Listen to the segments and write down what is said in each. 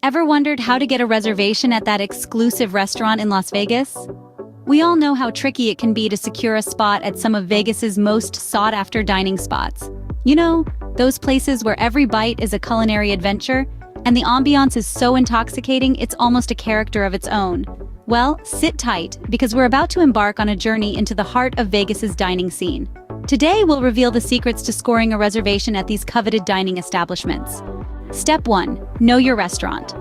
Ever wondered how to get a reservation at that exclusive restaurant in Las Vegas? We all know how tricky it can be to secure a spot at some of Vegas's most sought-after dining spots. You know, those places where every bite is a culinary adventure, and the ambiance is so intoxicating it's almost a character of its own. Well, sit tight, because we're about to embark on a journey into the heart of Vegas's dining scene. Today, we'll reveal the secrets to scoring a reservation at these coveted dining establishments. Step 1. Know your restaurant.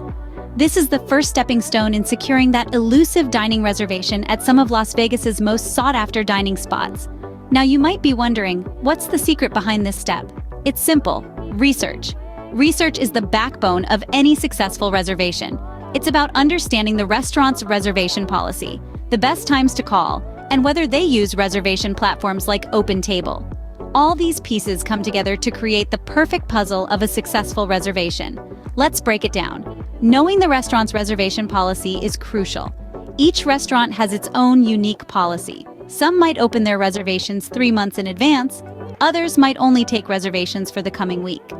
This is the first stepping stone in securing that elusive dining reservation at some of Las Vegas's most sought-after dining spots. Now you might be wondering, what's the secret behind this step? It's simple: research. Research is the backbone of any successful reservation. It's about understanding the restaurant's reservation policy, the best times to call, and whether they use reservation platforms like OpenTable. All these pieces come together to create the perfect puzzle of a successful reservation. Let's break it down. Knowing the restaurant's reservation policy is crucial. Each restaurant has its own unique policy. Some might open their reservations 3 months in advance, others might only take reservations for the coming week.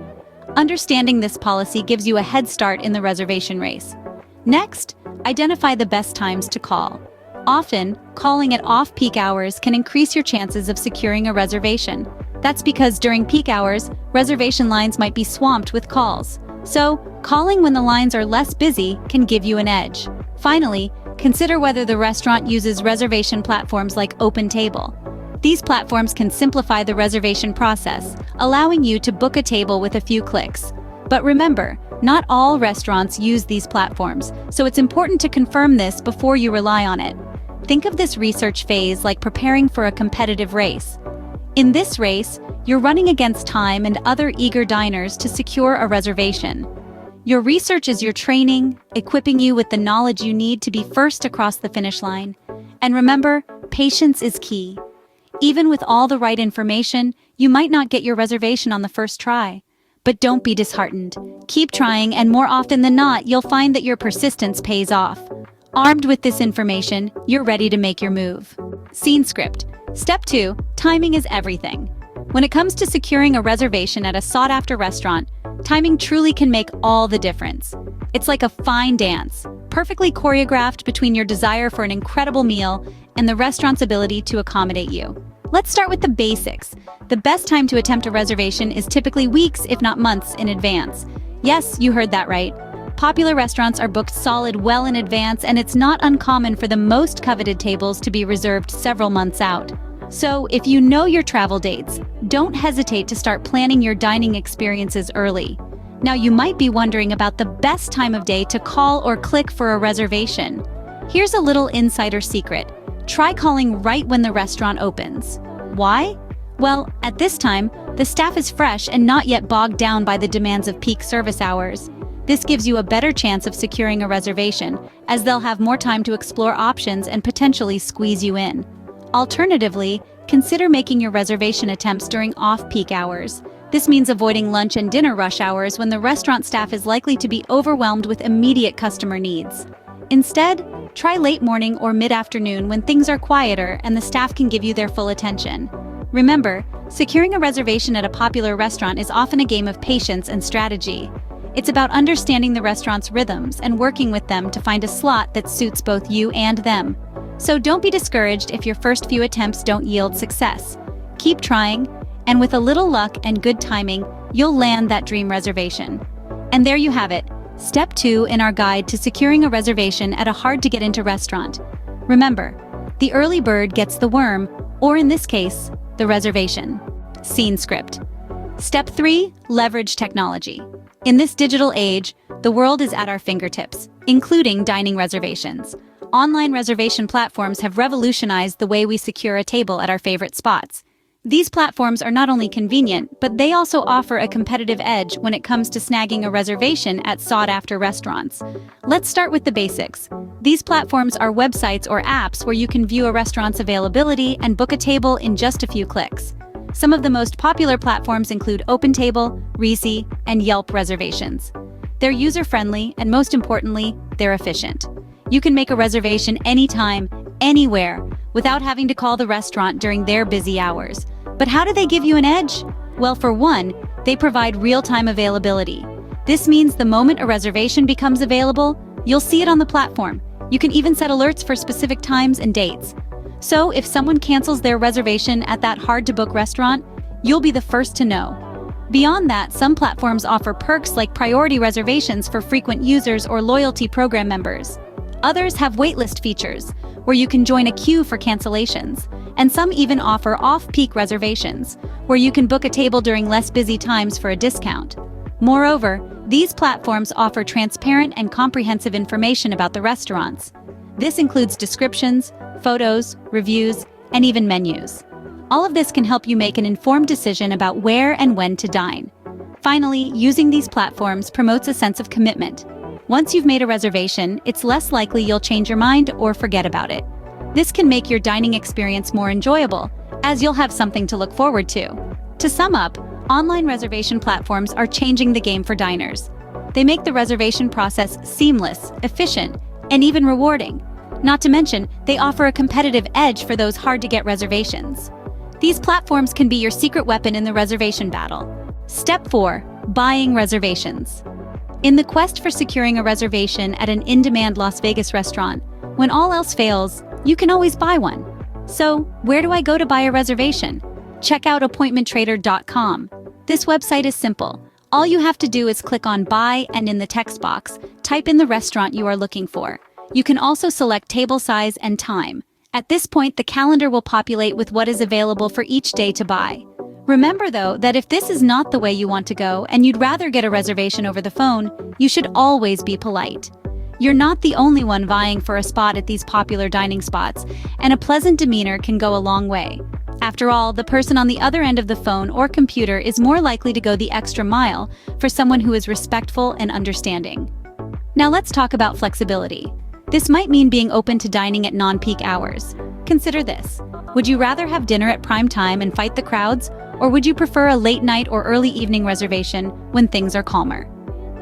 Understanding this policy gives you a head start in the reservation race. Next, identify the best times to call. Often, calling at off-peak hours can increase your chances of securing a reservation. That's because during peak hours, reservation lines might be swamped with calls. So, calling when the lines are less busy can give you an edge. Finally, consider whether the restaurant uses reservation platforms like OpenTable. These platforms can simplify the reservation process, allowing you to book a table with a few clicks. But remember, not all restaurants use these platforms, so it's important to confirm this before you rely on it. Think of this research phase like preparing for a competitive race. In this race, you're running against time and other eager diners to secure a reservation. Your research is your training, equipping you with the knowledge you need to be first across the finish line. And remember, patience is key. Even with all the right information, you might not get your reservation on the first try. But don't be disheartened. Keep trying, and more often than not, you'll find that your persistence pays off. Armed with this information, you're ready to make your move. Scene script. Step 2. Timing is everything. When it comes to securing a reservation at a sought-after restaurant, timing truly can make all the difference. It's like a fine dance, perfectly choreographed between your desire for an incredible meal and the restaurant's ability to accommodate you. Let's start with the basics. The best time to attempt a reservation is typically weeks, if not months, in advance. Yes, you heard that right. Popular restaurants are booked solid well in advance, and it's not uncommon for the most coveted tables to be reserved several months out. So, if you know your travel dates, don't hesitate to start planning your dining experiences early. Now, you might be wondering about the best time of day to call or click for a reservation. Here's a little insider secret. Try calling right when the restaurant opens. Why? Well, at this time, the staff is fresh and not yet bogged down by the demands of peak service hours. This gives you a better chance of securing a reservation, as they'll have more time to explore options and potentially squeeze you in. Alternatively, consider making your reservation attempts during off-peak hours. This means avoiding lunch and dinner rush hours when the restaurant staff is likely to be overwhelmed with immediate customer needs. Instead, try late morning or mid-afternoon when things are quieter and the staff can give you their full attention. Remember, securing a reservation at a popular restaurant is often a game of patience and strategy. It's about understanding the restaurant's rhythms and working with them to find a slot that suits both you and them. So don't be discouraged if your first few attempts don't yield success. Keep trying, and with a little luck and good timing, you'll land that dream reservation. And there you have it, Step 2 in our guide to securing a reservation at a hard-to-get-into restaurant. Remember, the early bird gets the worm, or in this case, the reservation. Scene script. Step 3, leverage technology. In this digital age, the world is at our fingertips, including dining reservations. Online reservation platforms have revolutionized the way we secure a table at our favorite spots. These platforms are not only convenient, but they also offer a competitive edge when it comes to snagging a reservation at sought-after restaurants. Let's start with the basics. These platforms are websites or apps where you can view a restaurant's availability and book a table in just a few clicks. Some of the most popular platforms include OpenTable, Resy, and Yelp Reservations. They're user-friendly, and most importantly, they're efficient. You can make a reservation anytime, anywhere, without having to call the restaurant during their busy hours. But how do they give you an edge? Well, for one, they provide real-time availability. This means the moment a reservation becomes available, you'll see it on the platform. You can even set alerts for specific times and dates. So if someone cancels their reservation at that hard-to-book restaurant, you'll be the first to know. Beyond that, some platforms offer perks like priority reservations for frequent users or loyalty program members. Others have waitlist features, where you can join a queue for cancellations. And some even offer off-peak reservations, where you can book a table during less busy times for a discount. Moreover, these platforms offer transparent and comprehensive information about the restaurants. This includes descriptions, photos, reviews, and even menus. All of this can help you make an informed decision about where and when to dine. Finally, using these platforms promotes a sense of commitment. Once you've made a reservation, it's less likely you'll change your mind or forget about it. This can make your dining experience more enjoyable, as you'll have something to look forward to. To sum up, online reservation platforms are changing the game for diners. They make the reservation process seamless, efficient, and even rewarding. Not to mention, they offer a competitive edge for those hard-to-get reservations. These platforms can be your secret weapon in the reservation battle. Step 4. Buying reservations. In the quest for securing a reservation at an in-demand Las Vegas restaurant, when all else fails, you can always buy one. So, where do I go to buy a reservation? Check out appointmenttrader.com. This website is simple. All you have to do is click on Buy and in the text box, type in the restaurant you are looking for. You can also select table size and time. At this point, the calendar will populate with what is available for each day to buy. Remember though, that if this is not the way you want to go and you'd rather get a reservation over the phone, you should always be polite. You're not the only one vying for a spot at these popular dining spots, and a pleasant demeanor can go a long way. After all, the person on the other end of the phone or computer is more likely to go the extra mile for someone who is respectful and understanding. Now let's talk about flexibility. This might mean being open to dining at non-peak hours. Consider this. Would you rather have dinner at prime time and fight the crowds, or would you prefer a late night or early evening reservation when things are calmer?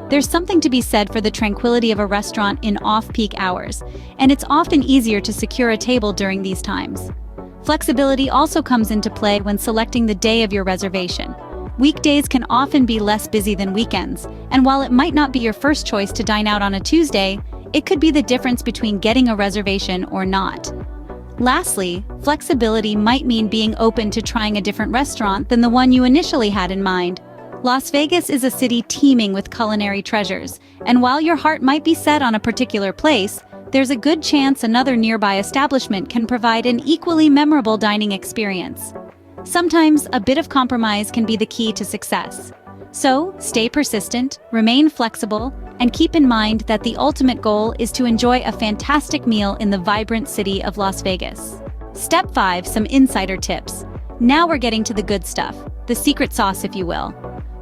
There's something to be said for the tranquility of a restaurant in off-peak hours, and it's often easier to secure a table during these times. Flexibility also comes into play when selecting the day of your reservation. Weekdays can often be less busy than weekends, and while it might not be your first choice to dine out on a Tuesday, it could be the difference between getting a reservation or not. Lastly, flexibility might mean being open to trying a different restaurant than the one you initially had in mind. Las Vegas is a city teeming with culinary treasures, and while your heart might be set on a particular place, there's a good chance another nearby establishment can provide an equally memorable dining experience. Sometimes, a bit of compromise can be the key to success. So, stay persistent, remain flexible, and keep in mind that the ultimate goal is to enjoy a fantastic meal in the vibrant city of Las Vegas. Step 5. Some insider tips. Now we're getting to the good stuff, the secret sauce if you will.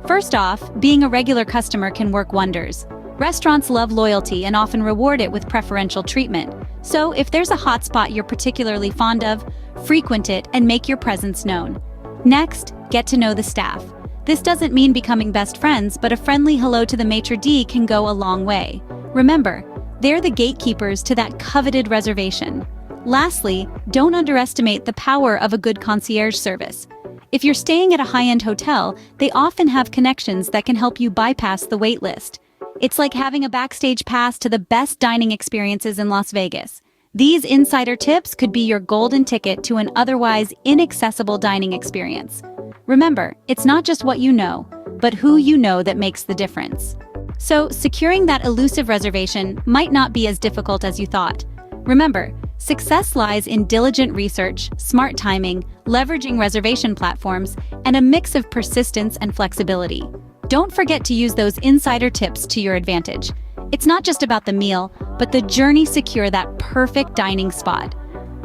First off, being a regular customer can work wonders. Restaurants love loyalty and often reward it with preferential treatment. So if there's a hotspot you're particularly fond of, frequent it and make your presence known. Next, get to know the staff. This doesn't mean becoming best friends, but a friendly hello to the maitre d' can go a long way. Remember, they're the gatekeepers to that coveted reservation. Lastly, don't underestimate the power of a good concierge service. If you're staying at a high-end hotel, they often have connections that can help you bypass the wait list. It's like having a backstage pass to the best dining experiences in Las Vegas. These insider tips could be your golden ticket to an otherwise inaccessible dining experience. Remember, it's not just what you know, but who you know that makes the difference. So, securing that elusive reservation might not be as difficult as you thought. Remember, success lies in diligent research, smart timing, leveraging reservation platforms, and a mix of persistence and flexibility. Don't forget to use those insider tips to your advantage. It's not just about the meal, but the journey to secure that perfect dining spot.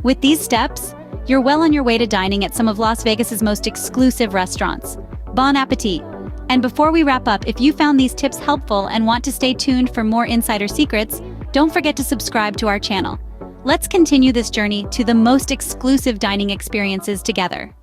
With these steps, you're well on your way to dining at some of Las Vegas's most exclusive restaurants. Bon appetit! And before we wrap up, if you found these tips helpful and want to stay tuned for more insider secrets, don't forget to subscribe to our channel. Let's continue this journey to the most exclusive dining experiences together.